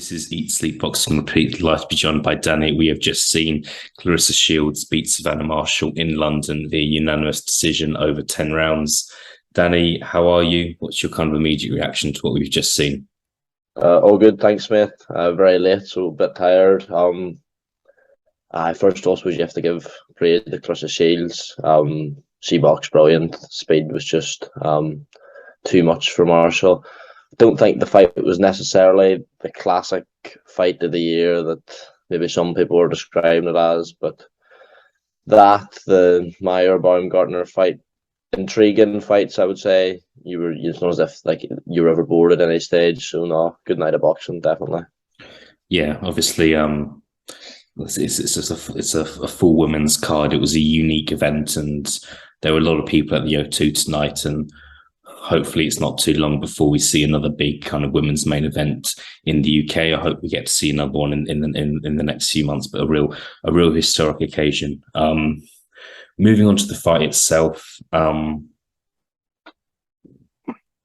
This is Eat, Sleep, Boxing, Repeat. Delighted to be joined by Danny. We have just seen Claressa Shields beat Savannah Marshall in London via unanimous decision over 10 rounds. Danny, how are you? What's your kind of immediate reaction to what we've just seen? All good, thanks, mate. Very late, so a bit tired. First of all, suppose you have to give praise to Claressa Shields. She boxed brilliant. Speed was just too much for Marshall. Don't think the fight was necessarily the classic fight of the year that maybe some people were describing it as, but the Mayer Baumgartner fight, intriguing fights, I would say. It's not as if like you were ever bored at any stage. So no, good night of boxing, definitely. Yeah, obviously, it's a full women's card. It was a unique event, and there were a lot of people at the O2 tonight, and hopefully it's not too long before we see another big kind of women's main event in the UK. I hope we get to see another one in the next few months, but a real historic occasion. Moving on to the fight itself,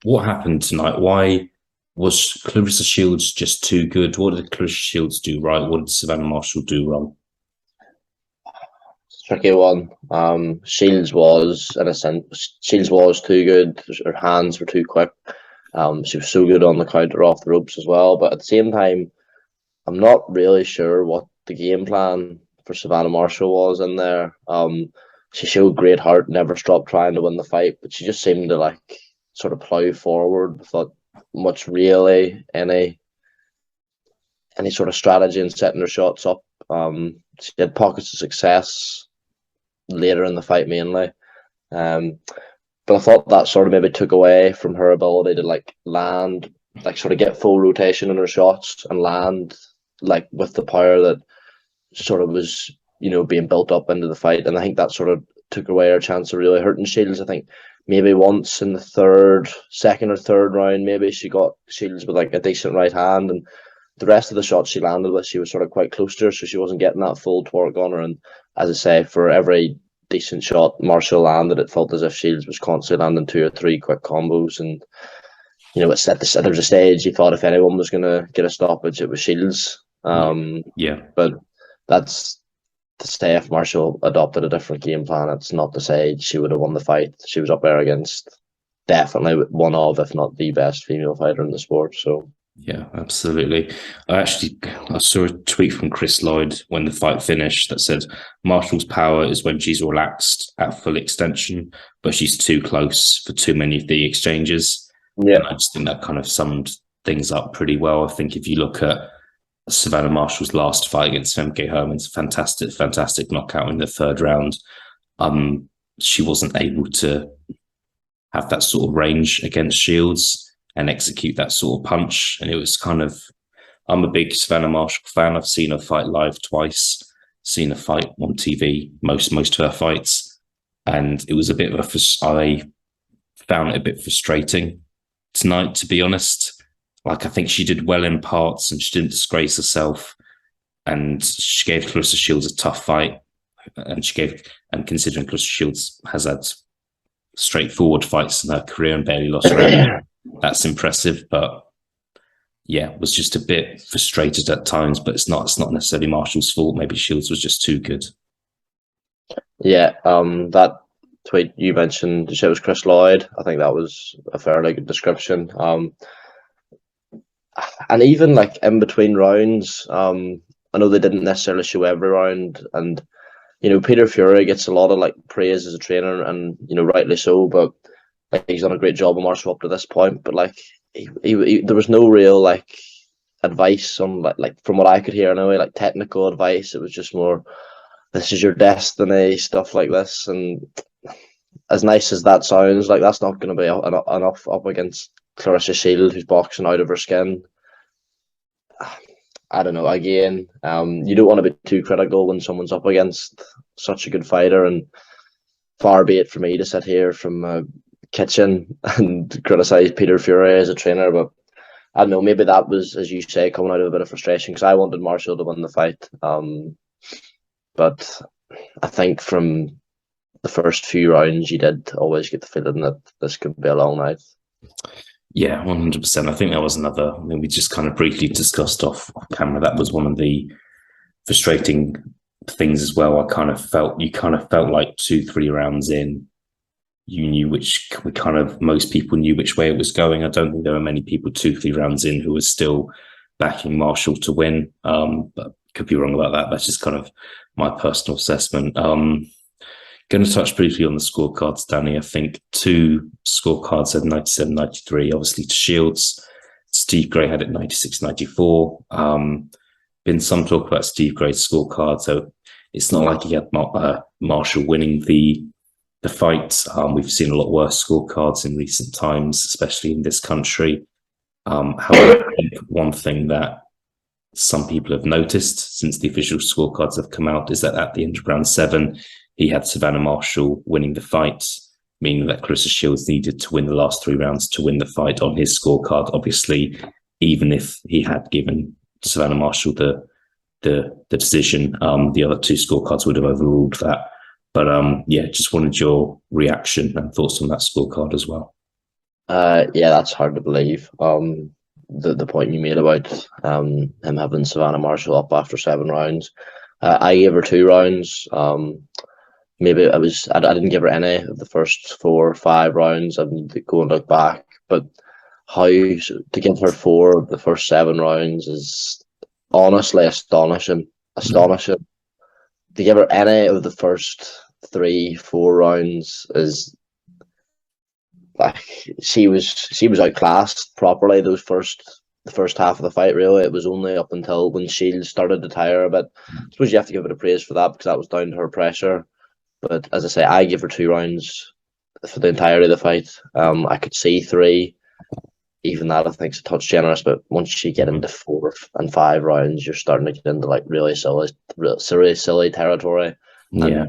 what happened tonight? Why was Claressa Shields just too good? What did Claressa Shields do right? What did Savannah Marshall do wrong? Tricky one. Shields was, in a sense, Shields was too good. Her hands were too quick. She was so good on the counter off the ropes as well. But at the same time, I'm not really sure what the game plan for Savannah Marshall was in there. She showed great heart, never stopped trying to win the fight, but she just seemed to like sort of plough forward without much really any sort of strategy in setting her shots up. She had pockets of success later in the fight mainly. But I thought that sort of maybe took away from her ability to like land, like sort of get full rotation in her shots and land like with the power that sort of was, being built up into the fight. And I think that sort of took away her chance of really hurting Shields. I think maybe once in the second or third round, maybe she got Shields with like a decent right hand, and the rest of the shots she landed with, she was sort of quite close to her, so she wasn't getting that full torque on her. And as I say, for every decent shot Marshall landed, it felt as if Shields was constantly landing 2 or 3 quick combos. And there was a stage you thought if anyone was going to get a stoppage, it was Shields. Yeah. But that's to say if Marshall adopted a different game plan, it's not to say she would have won the fight. She was up there against definitely one of, if not the best female fighter in the sport. So yeah, absolutely. I saw a tweet from Chris Lloyd when the fight finished that said Marshall's power is when she's relaxed at full extension, but she's too close for too many of the exchanges. yeah, And I just think that kind of summed things up pretty well. I think if you look at Savannah Marshall's last fight against Femke Hermans, fantastic knockout in the third round. She wasn't able to have that sort of range against Shields and execute that sort of punch. And it was kind of, I'm a big Savannah Marshall fan. I've seen her fight live twice, seen her fight on TV, most of her fights. And it was I found it a bit frustrating tonight, to be honest. Like, I think she did well in parts and she didn't disgrace herself. And she gave Claressa Shields a tough fight. And considering Claressa Shields has had straightforward fights in her career and barely lost round, that's impressive. But yeah, was just a bit frustrated at times, but it's not necessarily Marshall's fault. Maybe Shields was just too good. Yeah, that tweet you mentioned, it was Chris Lloyd. I think that was a fairly good description. And even like in between rounds, I know they didn't necessarily show every round, and Peter Fury gets a lot of like praise as a trainer, and rightly so. But like he's done a great job of Marshall up to this point. But like there was no real like advice on like from what I could hear anyway, like technical advice. It was just more, this is your destiny, stuff like this. And as nice as that sounds, like that's not going to be enough up against Claressa Shields, who's boxing out of her skin. I don't know. Again, you don't want to be too critical when someone's up against such a good fighter, and far be it for me to sit here from a kitchen and criticize Peter Fury as a trainer. But I don't know. Maybe that was, as you say, coming out of a bit of frustration because I wanted Marshall to win the fight. But I think from the first few rounds, you did always get the feeling that this could be a long night. Yeah, 100%. I think that was another. I mean, we just kind of briefly discussed off camera. That was one of the frustrating things as well. You kind of felt like 2, 3 rounds in, you knew which we kind of most people knew which way it was going. I don't think there were many people 2, 3 rounds in who were still backing Marshall to win. But could be wrong about that. That's just kind of my personal assessment. Going to touch briefly on the scorecards, Danny. I think 2 scorecards had 97, 93. Obviously, to Shields, Steve Gray had it 96, 94. Been some talk about Steve Gray's scorecard, so it's not like he had Marshall winning the fight. We've seen a lot worse scorecards in recent times, especially in this country. However, I think one thing that some people have noticed since the official scorecards have come out is that at the end of round 7, he had Savannah Marshall winning the fight, meaning that Claressa Shields needed to win the last 3 rounds to win the fight on his scorecard. Obviously, even if he had given Savannah Marshall the decision, the other 2 scorecards would have overruled that. But yeah, just wanted your reaction and thoughts on that scorecard as well. Yeah, that's hard to believe. The point you made about him having Savannah Marshall up after 7 rounds. I gave her 2 rounds. Maybe I didn't give her any of the first 4 or 5 rounds. I'm going to look back, but how to give her 4 of the first 7 rounds is honestly astonishing. Astonishing. To give her any of the first 3, 4 rounds is like she was outclassed properly. The first half of the fight, really. It was only up until when Shields started to tire a bit. I suppose you have to give it a praise for that because that was down to her pressure. But as I say, I give her 2 rounds for the entirety of the fight. I could see 3. Even that I think is a touch generous, but once you get into 4 and 5 rounds, you're starting to get into like really silly territory. Yeah.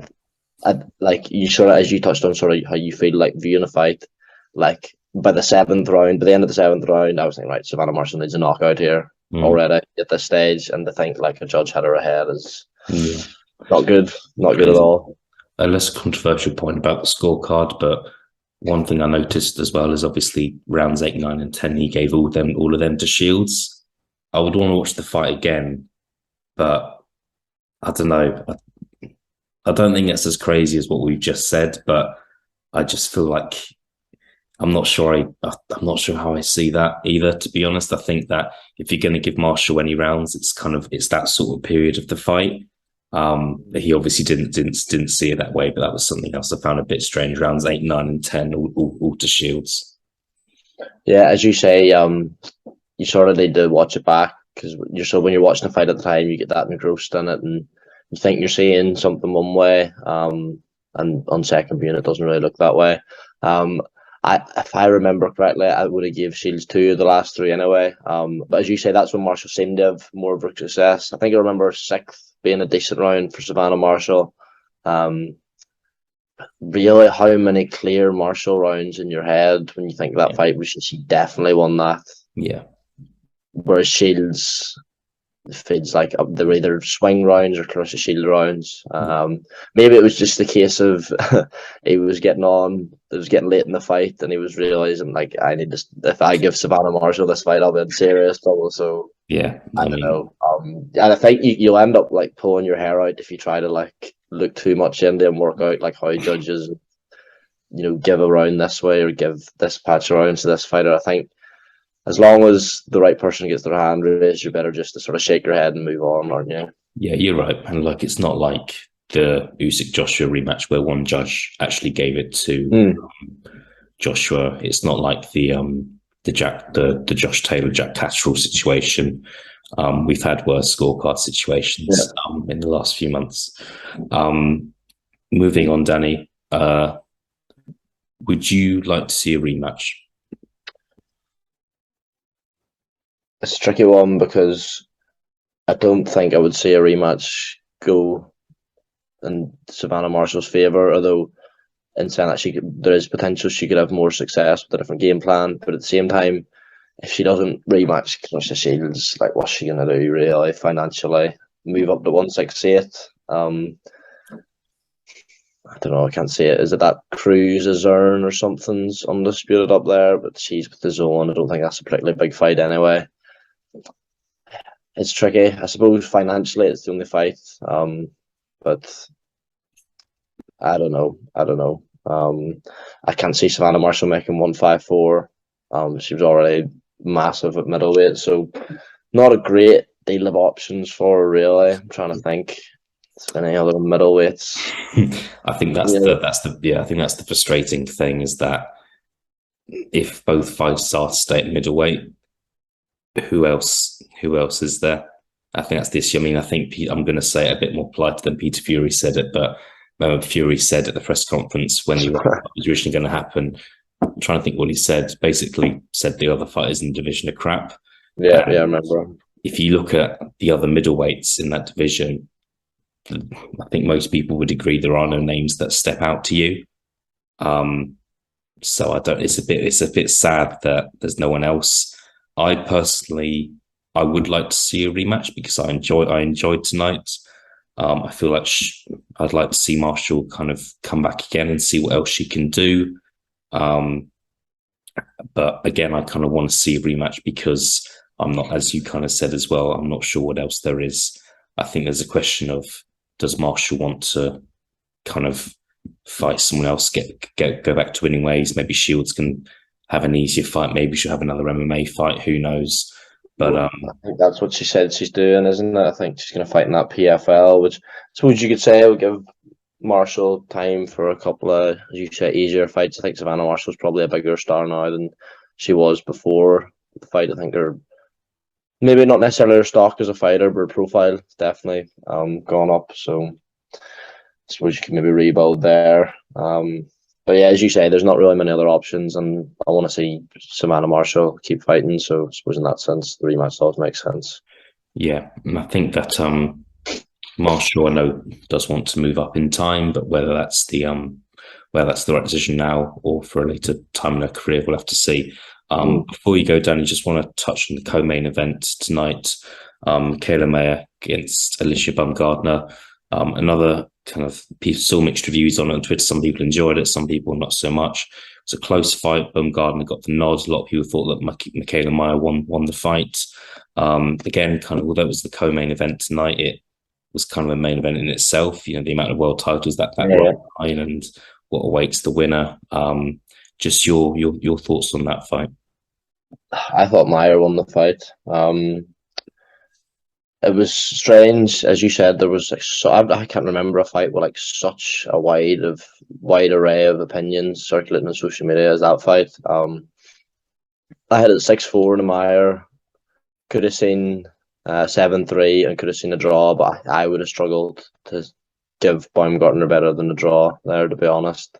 And like you sort of, as you touched on, sort of how you feel like viewing a fight, like by the 7th round, by the end of the 7th round, I was thinking, right, Savannah Marshall needs a knockout here already at this stage, and to think like a judge had her ahead is not good, not good at all. A less controversial point about the scorecard, but one thing I noticed as well is obviously rounds 8, 9, and 10. He gave all of them to Shields. I would want to watch the fight again, but I don't know. I don't think it's as crazy as what we've just said, but I just feel like I'm not sure how I see that either. To be honest, I think that if you're going to give Marshall any rounds, it's that sort of period of the fight. He obviously didn't see it that way, but that was something else I found a bit strange. Rounds 8, 9, and 10 all to Shields. Yeah, as you say, you sort of need to watch it back because when you're watching the fight at the time, you get that engrossed in it, and you think you're seeing something one way, and on second viewing, it doesn't really look that way. If I remember correctly, I would have gave Shields 2 of the last 3 anyway. But as you say, that's when Marshall seemed to have more of a success. I think I remember 6th being a decent round for Savannah Marshall. Really, how many clear Marshall rounds in your head when you think of that fight? She definitely won that. Yeah. Whereas Shields feels like they're either swing rounds or Claressa Shield rounds. Maybe it was just the case of he was getting on, it was getting late in the fight, and he was realizing like if I give Savannah Marshall this fight, I'll be in serious trouble. So yeah, I don't know. And I think you'll end up like pulling your hair out if you try to like look too much into and work out like how judges, give a round this way or give this patch of rounds to this fighter. I think as long as the right person gets their hand raised, you're better just to sort of shake your head and move on, aren't you? Yeah, you're right. And like, it's not like the Usyk Joshua rematch where one judge actually gave it to Joshua. It's not like the Josh Taylor, Jack Catterall situation. We've had worse scorecard situations in the last few months. Moving on, Danny, would you like to see a rematch? It's a tricky one because I don't think I would see a rematch go in Savannah Marshall's favour, although in saying that there is potential she could have more success with a different game plan. But at the same time, if she doesn't rematch Claressa Shields, like what's she going to do really financially? Move up to 168. I don't know, I can't say it. Is it that Cruz Azern or something's undisputed up there? But she's with the zone. I don't think that's a particularly big fight anyway. It's tricky. I suppose financially it's the only fight. But I don't know. I can't see Savannah Marshall making 154. She was already massive at middleweight, so not a great deal of options for her, really. I'm trying to think. Any other middleweights? I think that's the frustrating thing, is that if both fights are to stay at middleweight, who else is there? I think that's the issue. I mean, I think I'm going to say it a bit more polite than Peter Fury said it, but Fury said at the press conference when he was originally going to happen, I'm trying to think what he said. Basically, said the other fighters in the division are crap. Yeah, I remember. If you look at the other middleweights in that division, I think most people would agree there are no names that step out to you. So I don't. It's a bit sad that there's no one else. I would like to see a rematch because I enjoyed tonight. I feel like I'd like to see Marshall kind of come back again and see what else she can do. But again, I kind of want to see a rematch because I'm not, as you kind of said as well, I'm not sure what else there is. I think there's a question of, does Marshall want to kind of fight someone else, go back to winning ways? Maybe Shields can have an easier fight. Maybe she'll have another MMA fight. Who knows? But I think that's what she said she's doing, isn't it? I think she's going to fight in that PFL, which I suppose you could say will give Marshall time for a couple of, as you say, easier fights. I think Savannah Marshall's probably a bigger star now than she was before the fight. I think her, maybe not necessarily her stock as a fighter, but her profile definitely gone up. So I suppose you can maybe rebuild there. But yeah, as you say, there's not really many other options, and I want to see Savannah Marshall keep fighting. So I suppose in that sense, the rematch does make sense. Yeah, and I think that Marshall, I know, does want to move up in time, but whether that's the right decision now or for a later time in her career, we'll have to see. Before you go, Danny, just want to touch on the co-main event tonight. Mikaela Mayer against Alicia Baumgardner. Another kind of people saw mixed reviews on it on Twitter. Some people enjoyed it, some people not so much. It's a close fight. Baumgardner got the nod. A lot of people thought that Mikaela Mayer won the fight. Again, kind of, although it was the co-main event tonight, it was kind of a main event in itself. You know, the amount of world titles that line and what awaits the winner. Just your thoughts on that fight. I thought Mayer won the fight. It was strange, as you said. There was I can't remember a fight with like such a wide array of opinions circulating on social media as that fight. I had it 6-4 to Mayer. Could have seen 7-3 and could have seen a draw, but I would have struggled to give Baumgartner better than a draw there, to be honest.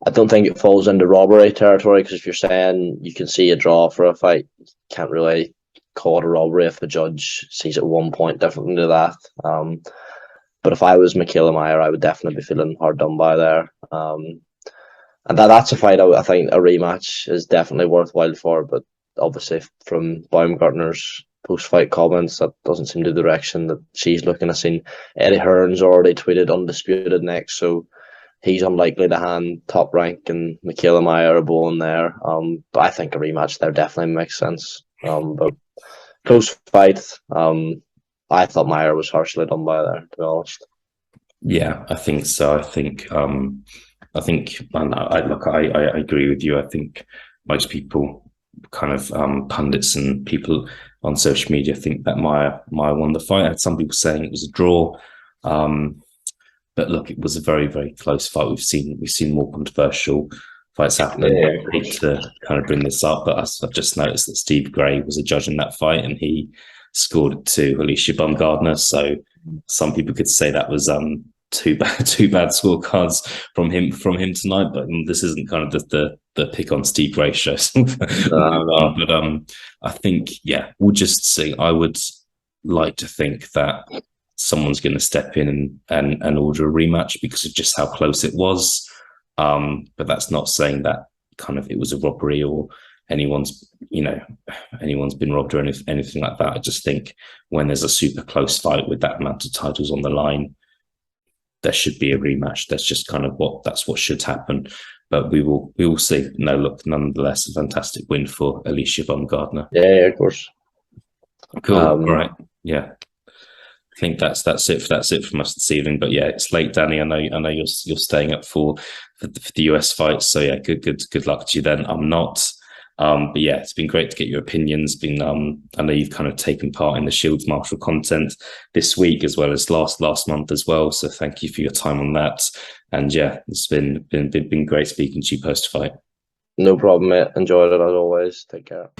I don't think it falls into robbery territory, because if you're saying you can see a draw for a fight, you can't really call it a robbery if the judge sees it 1 point differently to that. But if I was Mikaela Mayer, I would definitely be feeling hard done by there. And that's a fight I think a rematch is definitely worthwhile for, but obviously from Baumgartner's post-fight comments, that doesn't seem the direction that she's looking. I've seen Eddie Hearn's already tweeted undisputed next, so he's unlikely to hand Top Rank and Mikaela Mayer a bone there. But I think a rematch there definitely makes sense. But close fight. I thought Mayer was harshly done by there, to be honest. Yeah, I think so. I agree with you. I think most people, kind of pundits and people on social media, think that Mayer won the fight. I had some people saying it was a draw. But look, it was a very, very close fight. We've seen more controversial fights happening. Yeah. I hate to kind of bring this up, but I've just noticed that Steve Gray was a judge in that fight, and he scored it to Alicia Baumgardner. So some people could say that was two bad scorecards from him tonight. But this isn't kind of the pick on Steve Gray show. No. But I think, yeah, we'll just see. I would like to think that someone's going to step in and order a rematch because of just how close it was. But that's not saying that kind of it was a robbery or anyone's been robbed or anything like that. I just think when there's a super close fight with that amount of titles on the line, there should be a rematch. That's just kind of what should happen. But we will see. No, look, nonetheless, a fantastic win for Alicia Baumgardner. Yeah, of course. Cool. All right. Yeah. I think that's it from us this evening. But yeah, it's late, Danny. I know you're staying up for the US fights. So yeah, good luck to you then. I'm not. But yeah, it's been great to get your opinions. I know you've kind of taken part in the Shields Marshall content this week as well as last month as well. So thank you for your time on that. And yeah, it's been great speaking to you post fight. No problem, mate. Enjoyed it as always. Take care.